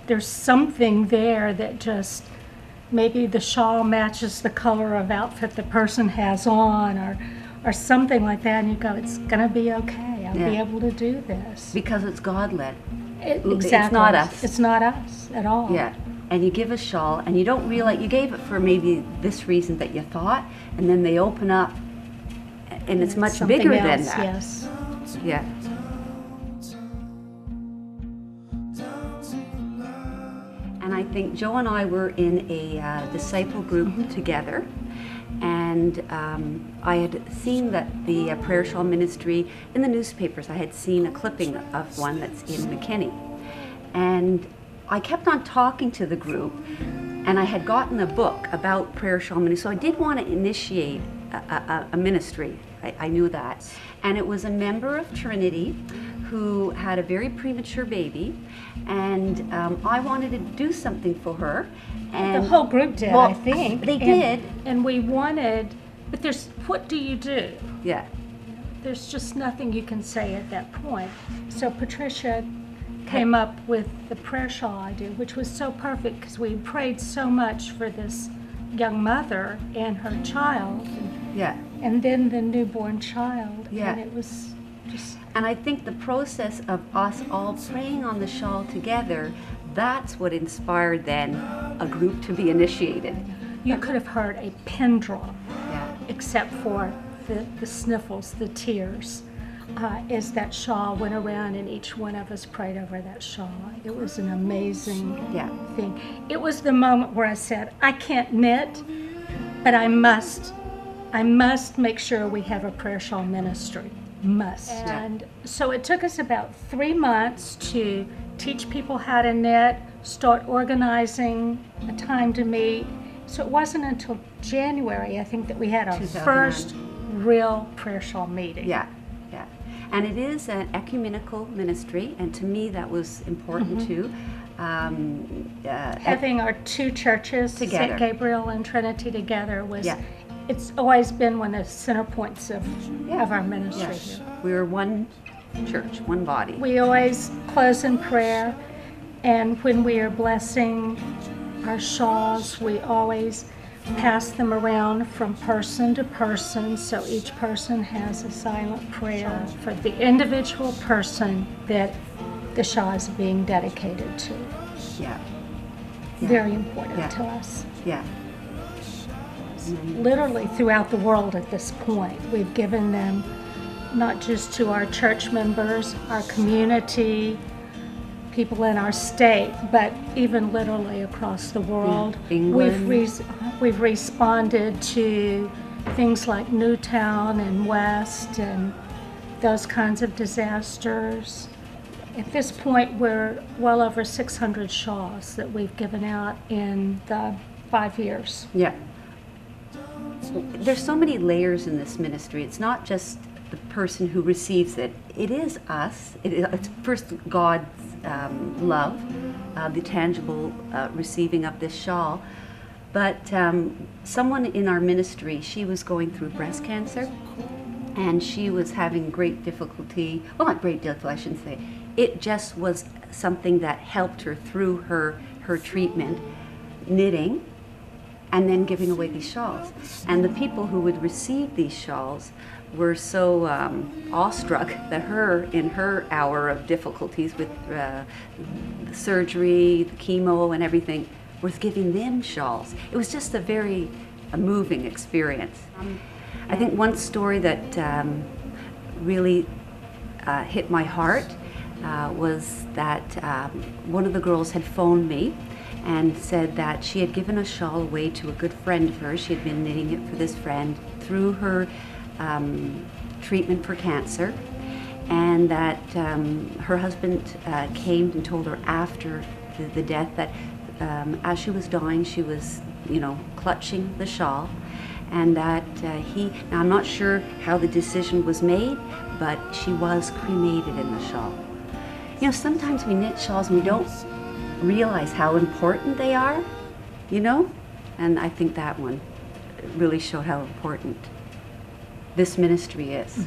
there's something there that just, maybe the shawl matches the color of outfit the person has on, or something like that, and you go, it's going to be okay. I'll be able to do this. Because it's God-led. Exactly. It's not us. It's not us at all. Yeah. And you give a shawl, and you don't realize, you gave it for maybe this reason that you thought, and then they open up, and it's much bigger than that. Yes. Yeah. And I think Joe and I were in a disciple group together, and I had seen that the prayer shawl ministry in the newspapers. I had seen a clipping of one that's in McKinney, and I kept on talking to the group, and I had gotten a book about prayer shawl ministry, so I did want to initiate a ministry. I knew that, and it was a member of Trinity who had a very premature baby, and I wanted to do something for her. And the whole group did, I think. They did. And we wanted, but what do you do? Yeah. There's just nothing you can say at that point. So Patricia came up with the prayer shawl idea, which was so perfect because we prayed so much for this young mother and her child. Yeah. And then the newborn child. Yeah. And it was just... And I think the process of us all praying on the shawl together, that's what inspired then a group to be initiated. You could have heard a pin drop, Yeah. except for the sniffles, the tears, as that shawl went around and each one of us prayed over that shawl. It was an amazing thing. It was the moment where I said, I can't knit, but I must make sure we have a prayer shawl ministry. Must. And so it took us about 3 months to teach people how to knit, start organizing a time to meet. So it wasn't until January, I think, that we had our first real prayer shawl meeting. Yeah, yeah. And it is an ecumenical ministry, and to me that was important too. Having our two churches, together, St. Gabriel and Trinity together, was it's always been one of the center points of our ministry here. We were one church, one body. We always close in prayer, and when we are blessing our shawls, we always pass them around from person to person, so each person has a silent prayer for the individual person that the shawl is being dedicated to. Yeah. Very important to us. Yeah. Literally throughout the world at this point, we've given them not just to our church members, our community, people in our state, but even literally across the world. England. We've responded to things like Newtown and West and those kinds of disasters. At this point, we're well over 600 shawls that we've given out in the 5 years. Yeah. There's so many layers in this ministry. It's not just the person who receives it. It is us. It's first God's love, the tangible receiving of this shawl. But someone in our ministry, she was going through breast cancer, and she was having great difficulty. Well, not great difficulty, I shouldn't say. It just was something that helped her through her treatment, knitting, and then giving away these shawls. And the people who would receive these shawls were so awestruck that in her hour of difficulties with the surgery, the chemo and everything, was giving them shawls. It was just a moving experience. I think one story that really hit my heart was that one of the girls had phoned me and said that she had given a shawl away to a good friend of hers. She had been knitting it for this friend through her treatment for cancer, and that her husband came and told her after the death that as she was dying, she was, clutching the shawl, and that now I'm not sure how the decision was made, but she was cremated in the shawl. Sometimes we knit shawls and we don't realize how important they are, and I think that one really showed how important this ministry is.